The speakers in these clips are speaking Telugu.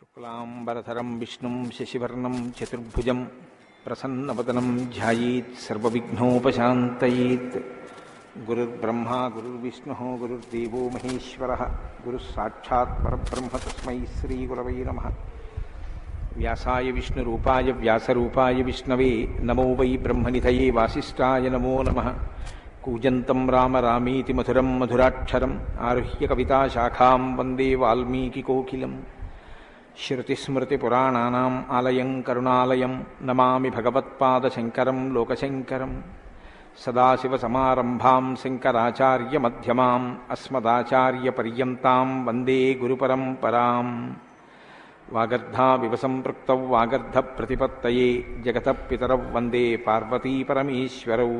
శుక్లాంబరధరం విష్ణుం శశివర్ణం చతుర్భుజం ప్రసన్నవదనం ధ్యాయేత్ సర్వవిఘ్నోపశాంతయేత్. గురుర్బ్రహ్మా గురుర్విష్ణుః గురుర్దేవో మహేశ్వరః గురుః సాక్షాత్ పరబ్రహ్మ తస్మై శ్రీగురవై నమః. వ్యాసాయ విష్ణురూపాయ వ్యాసరూపాయ విష్ణవే నమో వై బ్రహ్మనిధయే వాసిష్ఠాయ నమో నమః. కూజంతం రామ రామీతి మధురం మధురాక్షరం ఆరుహ్య కవితాశాఖాం వందే వాల్మీకికోకిలం. శృతిస్మృతిపురాణానాం ఆలయం కరుణాలయం నమామి భగవత్పాదశంకరం లోకశంకరం. సదాశివసమారంభాం శంకరాచార్యమధ్యమాం అస్మదాచార్యపర్యంతాం వందే గురుపరంపరాం. వాగర్ధావివ సంపృక్తౌ వాగర్ధప్రతిపత్తయే జగతః పితరౌ వందే పార్వతీపరమేశ్వరౌ.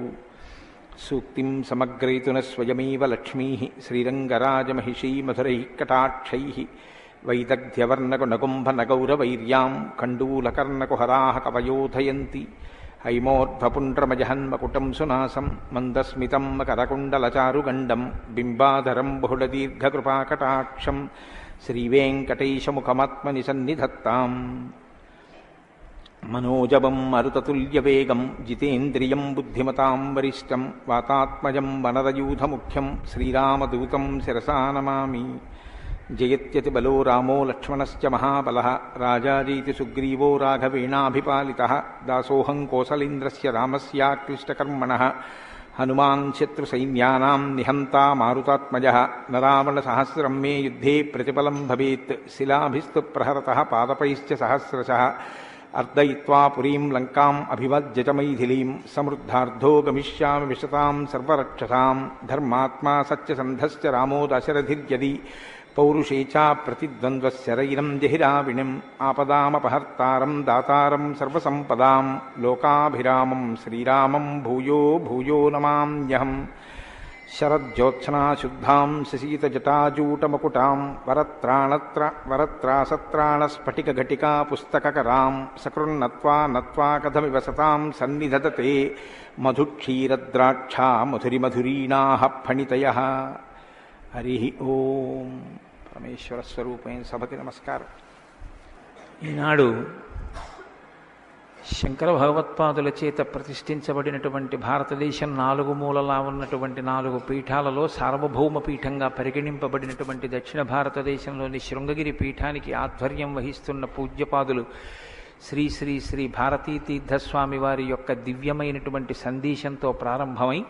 సూక్తిం సమగ్రయతున స్వయమేవ లక్ష్మీః శ్రీరంగరాజమహిషీ మధురైః కటాక్షైః. వైదగ్ధ్యవర్ణకునగుంభనగౌరవైర్యాం కండూలకర్ణకుహరాः కవయోధయంతి. హైమోర్ధ్వపుండ్రమజహన్మకుటం సునాసం మందస్మితం మకరకుండలచారుగండం బింబాధరం బహుళదీర్ఘకృపాకటాక్షం శ్రీవేంకటేశముఖమాత్మని సన్నిధత్తాం. మనోజవం మరుతతుల్యవేగం జితేంద్రియం బుద్ధిమతాం వరిష్టం వాతాత్మజం వనరయూధముఖ్యం శ్రీరామదూతం శిరసా నమామి. జయత్యతి బలో రామో లక్ష్మణశ్చ మహాబలః రాజాజీతి సుగ్రీవో రాఘవేణాభిపాలితః. దాసోహం కోసలేంద్రస్య రామస్యాక్లిష్టకర్మణః హనుమాన్ శత్రుసైన్యానాం నిహంతా మారుతాత్మజః. నరావణసహస్రం మే యుద్ధే ప్రతిఫలం భవేత్ శిలాభిస్తు ప్రహరతః పాదపైశ్చ సహస్రశః. అర్దయిత్వా పురీం లంకాం అభివజ్య చ మైథిలీం సమృద్ధార్థో గమిష్యామి విశతాం సర్వరక్షసాం. ధర్మాత్మా సత్యసంధశ్చ రామో దశరథిర్యది పౌరుషే చ ప్రతిద్వంద్వశరైరం జహిరావిణిం. ఆపదామపహర్తారం దాతారం సర్వసంపదాం లోకాభిరామం శ్రీరామం భూయో భూయో నమామ్యహం. శరజ్యోత్స్నాశుద్ధాం శశీతజటాజూటమకుటాం వరత్రాసత్రాణస్ఫటికఘటికా పుస్తకకరాం. సకృన్నత్వా నత్వా కథమివ సతాం సన్నిధదతే మధుక్షీరద్రాక్షా మధురిమధురీణాః ఫణితయః. హరి ఓం. పరమేశ్వర స్వరూపైన సభకి నమస్కారం. ఈనాడు శంకర భగవత్పాదుల చేత ప్రతిష్ఠించబడినటువంటి భారతదేశం నాలుగు మూలలా ఉన్నటువంటి 4 పీఠాలలో సార్వభౌమ పీఠంగా పరిగణింపబడినటువంటి దక్షిణ భారతదేశంలోని శృంగగిరి పీఠానికి ఆధ్వర్యం వహిస్తున్న పూజ్యపాదులు శ్రీ శ్రీ శ్రీ భారతీ తీర్థస్వామి వారి యొక్క దివ్యమైనటువంటి సందేశంతో ప్రారంభమై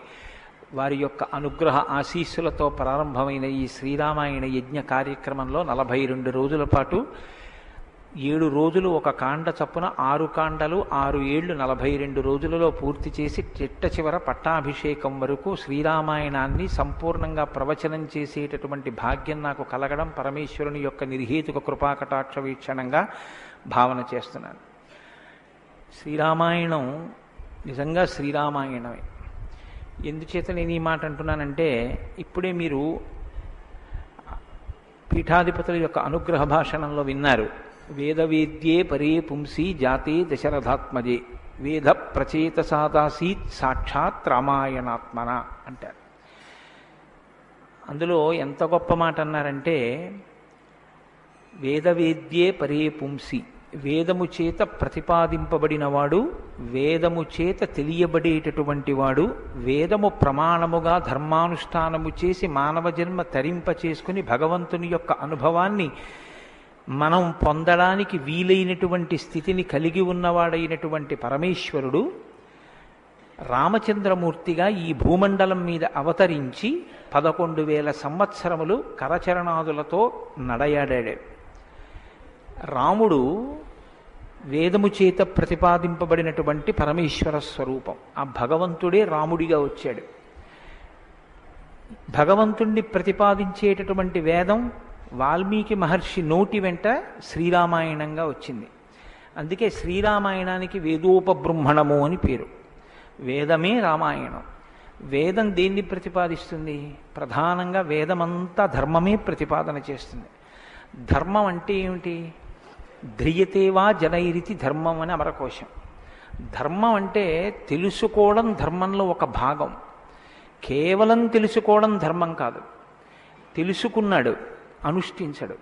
వారి యొక్క అనుగ్రహ ఆశీస్సులతో ప్రారంభమైన ఈ శ్రీరామాయణ యజ్ఞ కార్యక్రమంలో 42 రోజుల పాటు 7 రోజులు ఒక కాండ చప్పున 6 కాండలు 6 ఏళ్లు 42 రోజులలో పూర్తి చేసి చిట్ట చివర పట్టాభిషేకం వరకు శ్రీరామాయణాన్ని సంపూర్ణంగా ప్రవచనం చేసేటటువంటి భాగ్యం నాకు కలగడం పరమేశ్వరుని యొక్క నిర్హేతుక కృపాకటాక్ష వీక్షణంగా భావన చేస్తున్నాను. శ్రీరామాయణం నిజంగా శ్రీరామాయణమే. ఎందుచేత నేను ఈ మాట అంటున్నానంటే ఇప్పుడే మీరు పీఠాధిపతుల యొక్క అనుగ్రహ భాషణంలో విన్నారు. వేదవేద్యే పరే పుంసి జాతే దశరథాత్మజే వేద ప్రచేతసాదాసీత్ సాక్షాత్ రామాయణాత్మన అంటారు. అందులో ఎంత గొప్ప మాట అన్నారంటే వేదవేద్యే పరే పుంసి, వేదము చేత ప్రతిపాదింపబడినవాడు, వేదము చేత తెలియబడేటటువంటి వాడు, వేదము ప్రమాణముగా ధర్మానుష్ఠానము చేసి మానవ జన్మ తరింప చేసుకుని భగవంతుని యొక్క అనుభవాన్ని మనం పొందడానికి వీలైనటువంటి స్థితిని కలిగి ఉన్నవాడైనటువంటి పరమేశ్వరుడు రామచంద్రమూర్తిగా ఈ భూమండలం మీద అవతరించి 11,000 సంవత్సరములు కరచరణాదులతో నడయాడాడు. రాముడు వేదము చేత ప్రతిపాదింపబడినటువంటి పరమేశ్వర స్వరూపం. ఆ భగవంతుడే రాముడిగా వచ్చాడు. భగవంతుణ్ణి ప్రతిపాదించేటటువంటి వేదం వాల్మీకి మహర్షి నోటి వెంట శ్రీరామాయణంగా వచ్చింది. అందుకే శ్రీరామాయణానికి వేదోపబృంహణము అని పేరు. వేదమే రామాయణం. వేదం దేన్ని ప్రతిపాదిస్తుంది? ప్రధానంగా వేదమంతా ధర్మమే ప్రతిపాదన చేస్తుంది. ధర్మం అంటే ఏమిటి? ధ్రియతేవా జనైరితి ధర్మం అని అమరకోశం. ధర్మం అంటే తెలుసుకోవడం ధర్మంలో ఒక భాగం. కేవలం తెలుసుకోవడం ధర్మం కాదు. తెలుసుకున్నాడు, అనుష్ఠించడు.